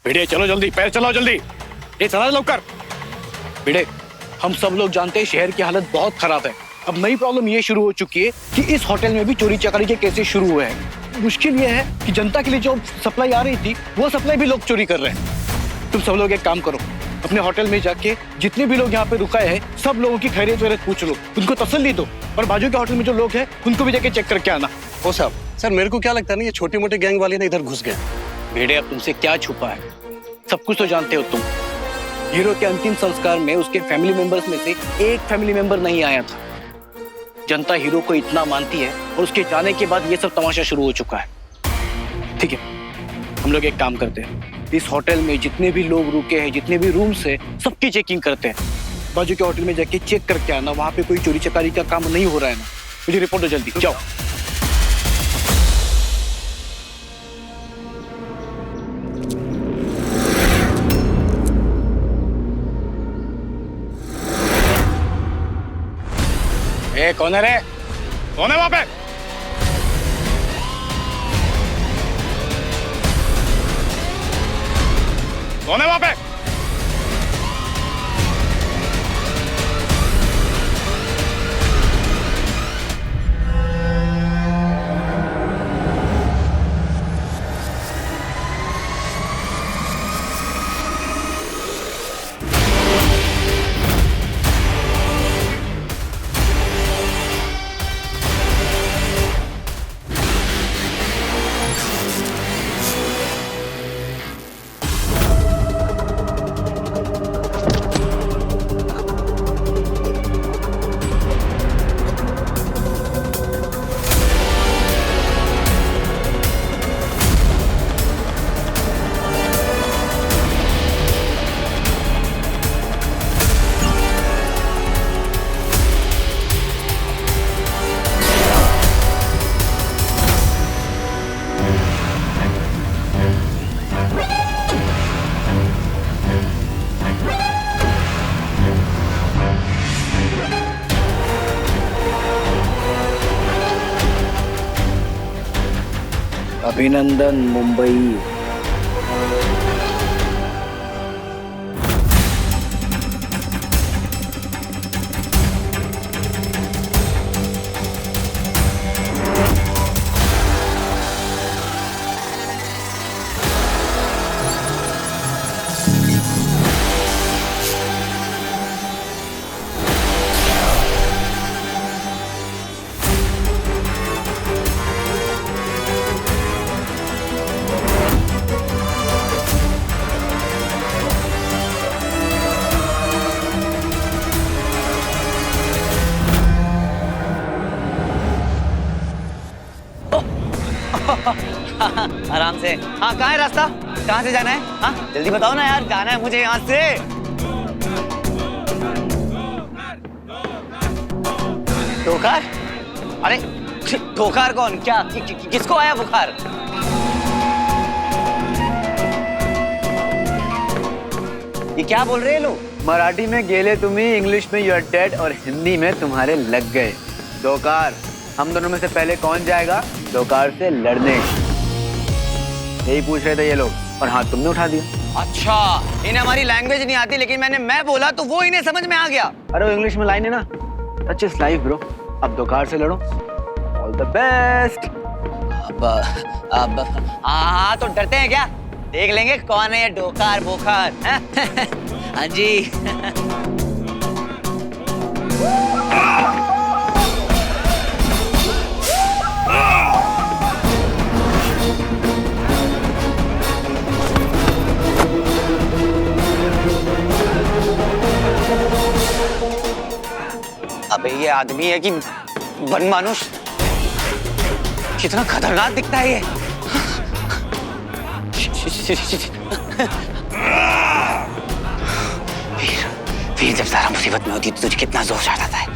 भिड़े चलो जल्दी, पैर चलाओ जल्दी, ये चला लवकर। भिड़े, हम सब लोग जानते हैं शहर की हालत बहुत खराब है। अब नई प्रॉब्लम ये शुरू हो चुकी है कि इस होटल में भी चोरी चकारी के केसेस शुरू हुए हैं। मुश्किल ये है कि जनता के लिए जो सप्लाई आ रही थी वो सप्लाई भी लोग चोरी कर रहे हैं। तुम सब लोग एक काम करो, अपने होटल में जाके जितने भी लोग यहाँ पे रुकाए हैं सब लोगों की खैरियत वैरियत पूछ लो, उनको तसल्ली दो, और बाजू के होटल में जो लोग हैं उनको भी जाके चेक करके आना। ओ साहब, सर मेरे को क्या लगता है ना, ये छोटे मोटे गैंग वाले ना इधर घुस गए। भेड़े, अब तुमसे क्या छुपा है, सब कुछ तो जानते हो तुम। हीरो के अंतिम संस्कार में उसके फैमिली मेंबर्स में से एक फैमिली मेंबर नहीं आया था। जनता हीरो को इतना मानती है और उसके जाने के बाद ये सब तमाशा शुरू हो चुका है। ठीक है, हम लोग एक काम करते हैं, इस होटल में जितने भी लोग रुके हैं, जितने भी रूम्स है, सबकी चेकिंग करते हैं। बाजू के होटल में जाके चेक करके आना, वहां पे कोई चोरी चकारी का काम नहीं हो रहा है ना। मुझे रिपोर्ट दो जल्दी, जाओ। ए, कौन है रे? कौन है वहां पे? कौन है वहां पे? अभिनंदन मुंबई। आराम से। हाँ, कहाँ है रास्ता? कहाँ से जाना है? हाँ जल्दी बताओ ना यार, जाना है मुझे यहाँ से। धोखार? अरे धोखार कौन? क्या किसको आया बुखार? ये क्या बोल रहे हैं लोग? मराठी में गेले तुम्ही, इंग्लिश में यू आर डेड और हिंदी में तुम्हारे लग गए। धोकार, हम दोनों में से पहले कौन जाएगा धोकार से लड़ने? यही पूछ रहे थे ये लोग, और हाथ तुमने उठा दिया। अच्छा, इन्हें हमारी लैंग्वेज नहीं आती, लेकिन मैं बोला तो वो इन्हें समझ में आ गया। अरे वो इंग्लिश में लाइन है ना, सच इज लाइफ ब्रो। अब धोकार से लड़ो, ऑल द बेस्ट। अब हाँ तो डरते हैं क्या? देख लेंगे कौन है ये डोकार बोखार। हाँ जी। अबे ये आदमी है कि बनमानुष? कितना खतरनाक दिखता है ये। वीर जब सारा मुसीबत में होती तो तुझे कितना जोश आ जाता है।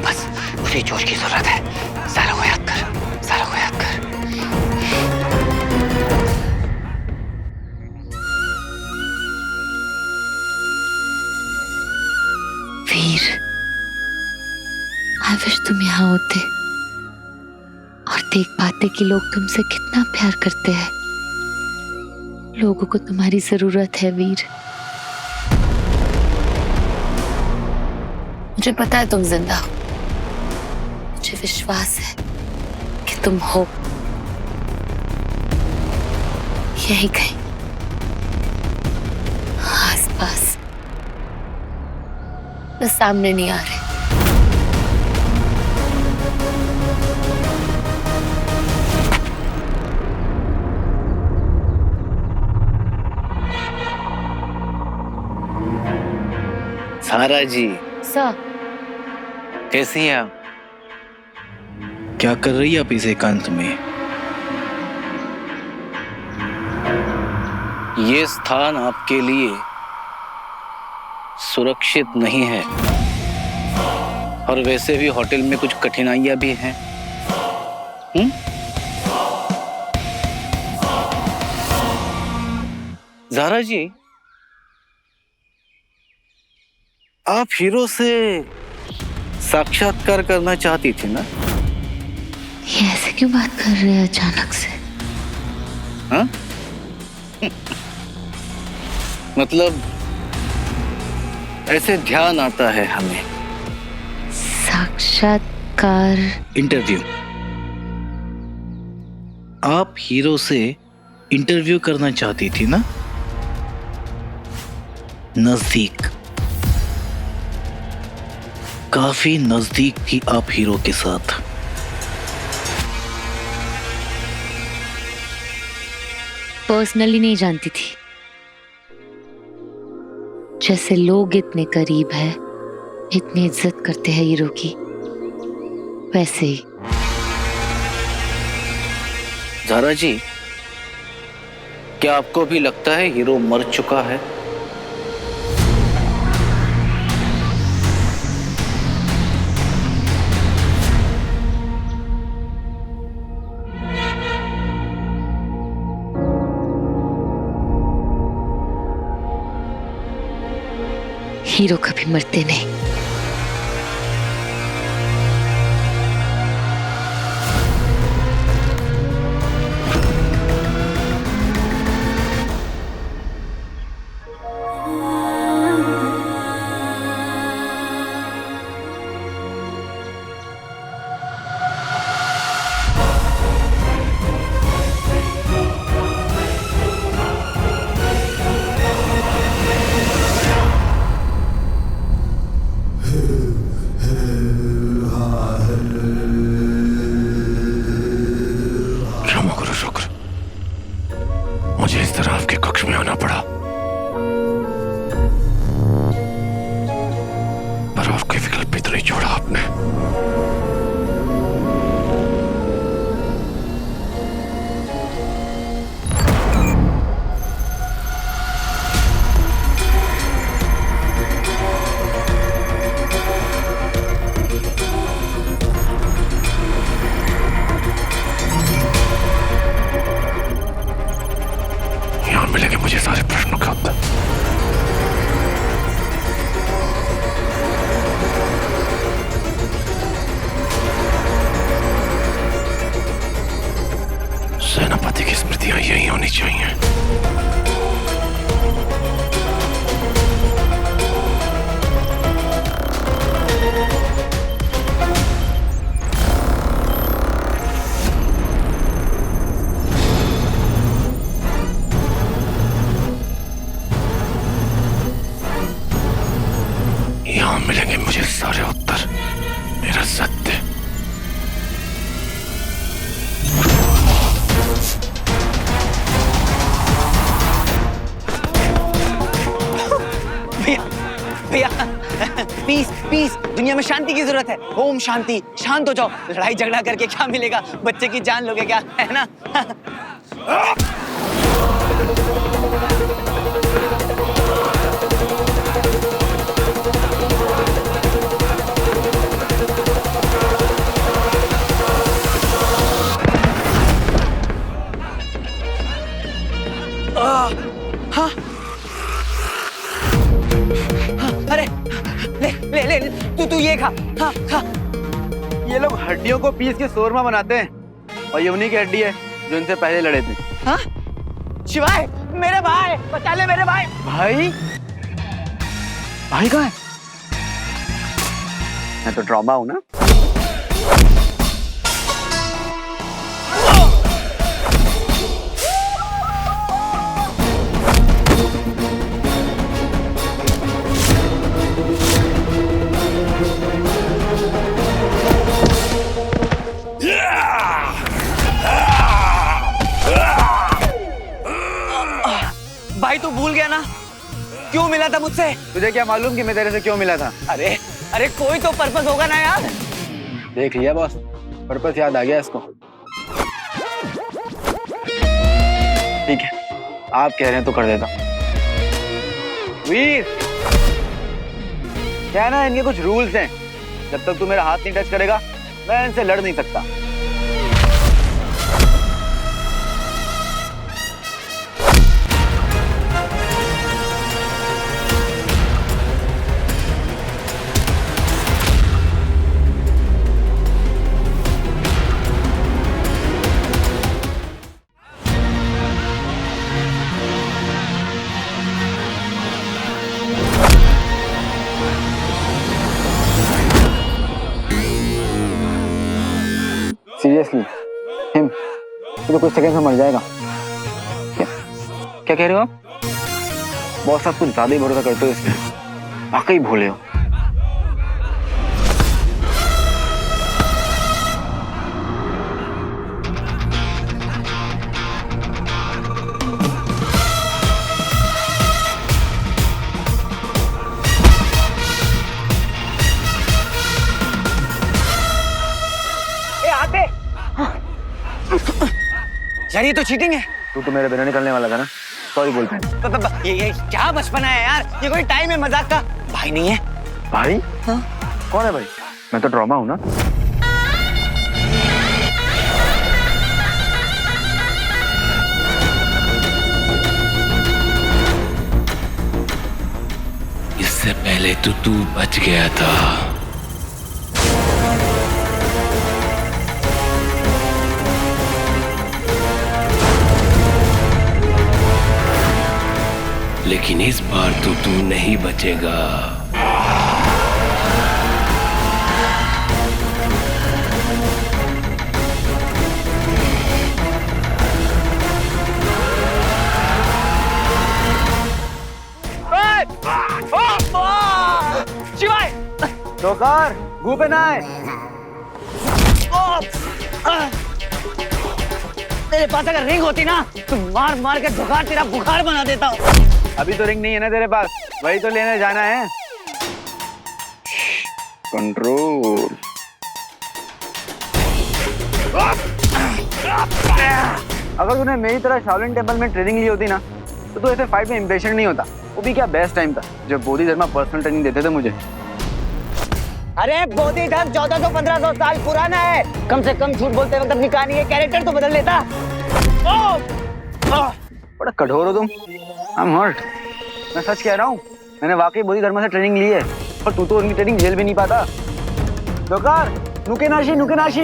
बस उसी जोश की जरूरत है। सारा को याद कर, सारा को याद कर। वीर, आई विश तुम यहाँ होते और देख पाते कि लोग तुमसे कितना प्यार करते हैं। लोगों को तुम्हारी जरूरत है वीर। मुझे पता है तुम जिंदा हो, मुझे विश्वास है कि तुम हो यही कहीं आसपास, बस सामने नहीं आ रहे। सारा जी, सर, कैसी हैं आप? क्या कर रही है आप इस एकांत में? ये स्थान आपके लिए सुरक्षित नहीं है, और वैसे भी होटल में कुछ कठिनाइयां भी हैं। ज़ारा जी, आप हीरो से साक्षात्कार करना चाहती थी ना? ये ऐसे क्यों बात कर रहे हैं अचानक से? हाँ? मतलब ऐसे ध्यान आता है हमें। साक्षात्कार? इंटरव्यू। आप हीरो से इंटरव्यू करना चाहती थी ना? नजदीक, काफी नजदीक थी आप हीरो के साथ। पर्सनली नहीं जानती थी, जैसे लोग इतने करीब है, इतनी इज्जत करते हैं हीरो की, वैसे ही। ज़ारा जी, क्या आपको भी लगता है हीरो मर चुका है? हीरो कभी मरते नहीं। मुझे इस तरह आपके कक्ष में आना पड़ा, पर आपके विकल्प भी तो नहीं छोड़ा आपने। यहां मिलेंगे मुझे सारे प्रश्नों के उत्तर। सेनापति की स्मृतियां यही होनी चाहिए। यहां मिलेंगे मुझे सारे उत्तर, मेरा सत्य। भैया पीस पीस, दुनिया में शांति की जरूरत है। ओम शांति। शांत हो जाओ, लड़ाई झगड़ा करके क्या मिलेगा? बच्चे की जान लोगे क्या, है ना? हाँ अरे ले ले ले, तू ये खा। हाँ खा। ये लोग हड्डियों को पीस के शोरमा बनाते हैं, और ये उन्हीं की हड्डी है जो इनसे पहले लड़े थे। हाँ शिवाय, मेरे भाई बचा ले मेरे भाई। भाई भाई कहाँ है? मैं तो ट्रॉमा हूं ना। भाई तू भूल गया ना क्यों मिला था मुझसे? तुझे क्या मालूम कि मैं तेरे से क्यों मिला था? अरे अरे कोई तो पर्पस होगा ना यार। देख लिया बॉस, पर्पस याद आ गया इसको। ठीक है, आप कह रहे हैं तो कर देता हूं। वीर, क्या है ना, इनके कुछ रूल्स हैं। जब तक तू मेरा हाथ नहीं टच करेगा मैं इनसे लड़ नहीं सकता। सीरियसली हिम, तू तो कुछ सेकंड में मर जाएगा। क्या कह रहे हो आप? बॉस आप कुछ ज्यादा ही भरोसा करते हो इस पे, वाकई भूले हो। यार ये तो चीटिंग है। तू तो मेरे बिना निकलने वाला था ना, सॉरी बोलते हैं। ये क्या बचपना है यार, ये कोई टाइम है मजाक का। भाई नहीं है। भाई? हाँ? कौन है भाई? मैं तो ट्रॉमा हूं ना। इससे पहले तो तू बच गया था। लेकिन इस बार तो तू नहीं बचेगा। शिवाय डोकार, गू पे ना आए। तेरे पास अगर रिंग होती ना तो मार मार के धुकार तेरा बुखार बना देता हूँ। अभी तो रिंग नहीं है ना तेरे पास, वही तो लेने जाना है। कंट्रोल। अगर तूने मेरी तरह शाओलिन टेम्पल में ट्रेनिंग ली होती ना तो तू ऐसे फाइट में इम्पेशेंट नहीं होता। वो भी क्या बेस्ट टाइम था जब बोधि धर्मा पर्सनल ट्रेनिंग देते थे मुझे। अरे बोधि धर्म 1400-1500 साल पुराना है। कम से कम झूठ बोलते वक्त अपनी कहानी के कैरेक्टर तो बदल लेता। बड़ा कठोर हो तुम। I am hurt. मैं सच कह रहा हूँ, मैंने वाकई बोधि धर्मा से ट्रेनिंग ली है, और तू तो उनकी ट्रेनिंग झेल भी नहीं पाता। डोकार, नुके नाशी नुके नाशी।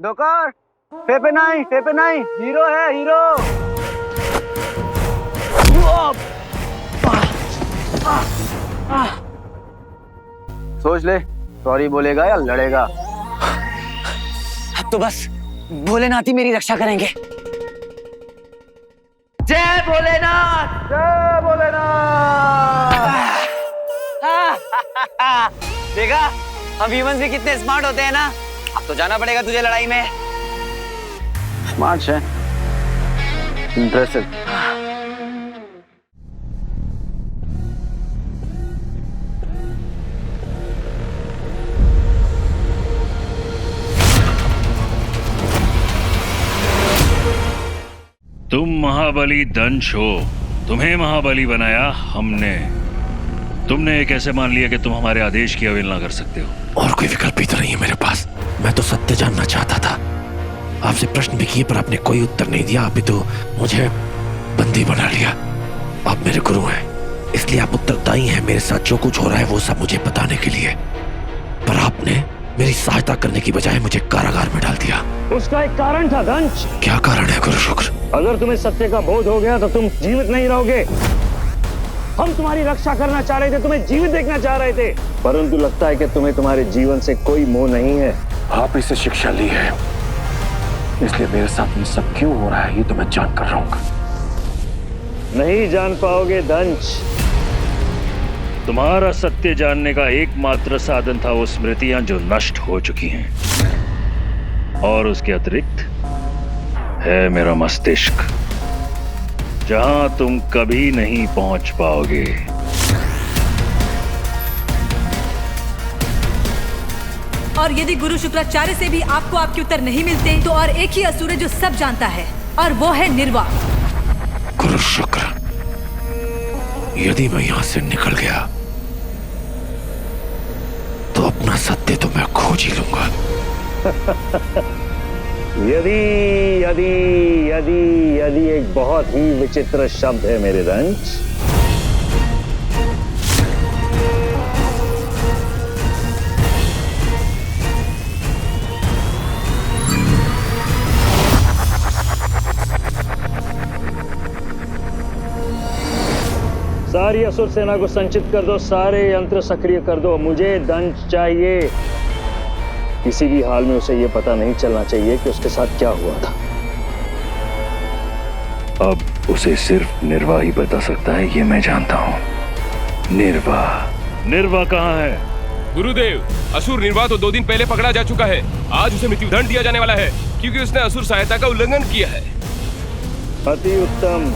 डोकार, फेपे नहीं, हीरो है हीरो। सोच ले, सॉरी बोलेगा या लड़ेगा। अब तो बस भोलेनाथ ही मेरी रक्षा करेंगे। जय भोलेनाथ, जय भोलेनाथ। देखा हम ह्यूमंस भी कितने स्मार्ट होते हैं ना। अब तो जाना पड़ेगा तुझे लड़ाई में। स्मार्ट है, इंप्रेसिव। तुम महाबली दंश हो, तुम्हें महाबली बनाया हमने। तुमने ये कैसे मान लिया कि तुम हमारे आदेश की अवहेलना कर सकते हो? और कोई विकल्प ही तो नहीं है मेरे पास। मैं तो सत्य जानना चाहता था, आपसे प्रश्न भी किए पर आपने कोई उत्तर नहीं दिया। आप भी तो मुझे बंदी बना लिया। आप मेरे गुरु हैं, इसलिए आप उत्तरदायी हैं मेरे साथ जो कुछ हो रहा है वो सब मुझे बताने के लिए। पर आपने मेरी सहायता करने की बजाय मुझे कारागार में डाल दिया। उसका एक कारण था दंश। क्या कारण है गुरु शुक्र? अगर तुम्हें सत्य का बोध हो गया तो तुम जीवित नहीं रहोगे। हम तुम्हारी रक्षा करना चाह रहे थे, तुम्हें जीवित देखना चाह रहे थे, परंतु लगता है कि तुम्हें तुम्हारे जीवन से कोई मोह नहीं है। आपने से शिक्षा ली है, इसलिए मेरे साथ ये सब क्यों हो रहा है ये तो मैं जान कर रहूंगा। नहीं जान पाओगे दंश। तुम्हारा सत्य जानने का एकमात्र साधन था वो स्मृतियां जो नष्ट हो चुकी हैं, और उसके अतिरिक्त है मेरा मस्तिष्क, जहां तुम कभी नहीं पहुंच पाओगे। और यदि गुरु शुक्राचार्य से भी आपको आपके उत्तर नहीं मिलते तो और एक ही असुर है जो सब जानता है, और वो है निर्वा। गुरु शुक्र, यदि मैं यहां से निकल गया तो अपना सत्य तो मैं खोज ही लूंगा। यदि यदि यदि यदि एक बहुत ही विचित्र शब्द है मेरे दंश। सारी असुर सेना को संचित कर दो, सारे यंत्र सक्रिय कर दो, मुझे दंश चाहिए। किसी भी हाल में उसे यह पता नहीं चलना चाहिए कि उसके साथ क्या हुआ था। अब उसे सिर्फ निर्वा ही बता सकता है, ये मैं जानता हूं। निर्वा, निर्वा कहाँ है? गुरुदेव, असुर निर्वा तो 2 दिन पहले पकड़ा जा चुका है। आज उसे मृत्युदंड दिया जाने वाला है क्योंकि उसने असुर सहायता का उल्लंघन किया है। अति उत्तम।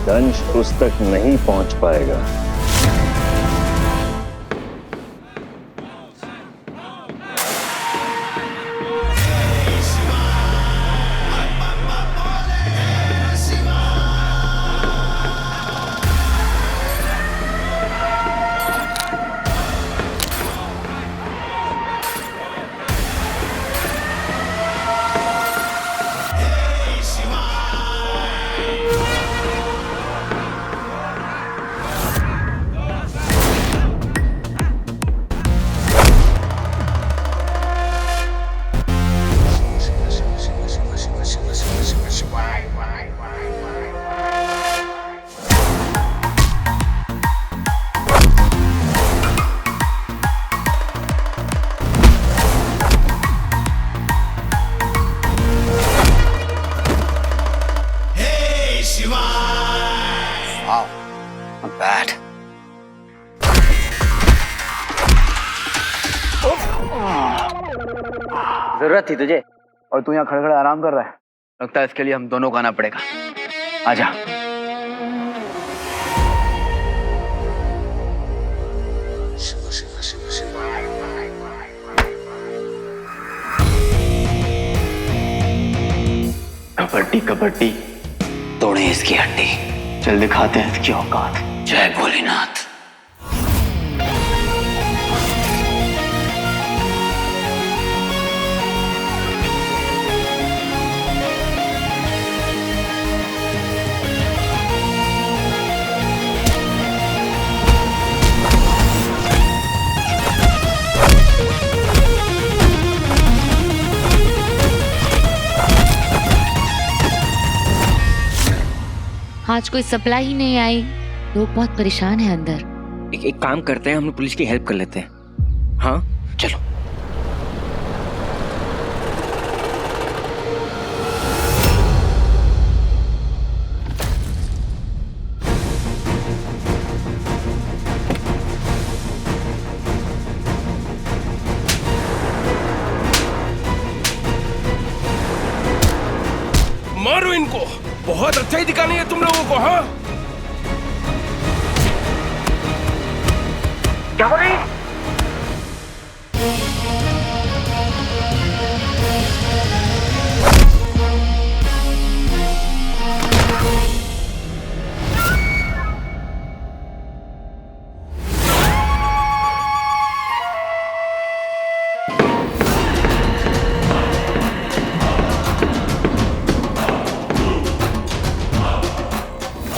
दंश उस तक नहीं पहुंच पाएगा। बैड। जरूरत थी तुझे और तू यहाँ खड़े खड़े आराम कर रहा है। लगता है इसके लिए हम दोनों को आना पड़ेगा। आजा। कबड्डी कबड्डी, तोड़े इसकी हड्डी, चल दिखाते हैं इसकी औकात। जय भोलेनाथ। आज कोई सप्लाई ही नहीं आई, लोग बहुत परेशान हैं अंदर। एक काम करते हैं, हम लोग पुलिस की हेल्प कर लेते हैं। हाँ चलो। मारो इनको, बहुत अच्छा ही दिखानी है तुम लोगों को। हाँ क्या हो रही?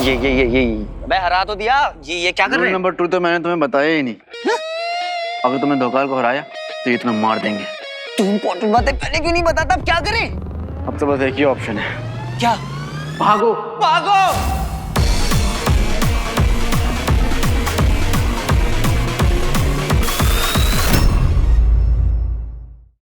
ये मैं हरा तो दिया। ये क्या कर रहे हैं? नंबर 2 तो मैंने तुम्हें बताया ही नहीं। अगर तुमने धोखाल को हराया तो ये तुम्हें मार देंगे। तू इम्पोर्टेंट बातें पहले क्यों नहीं बताता? अब क्या करें? अब तो बस एक ही ऑप्शन है। क्या? भागो। भागो।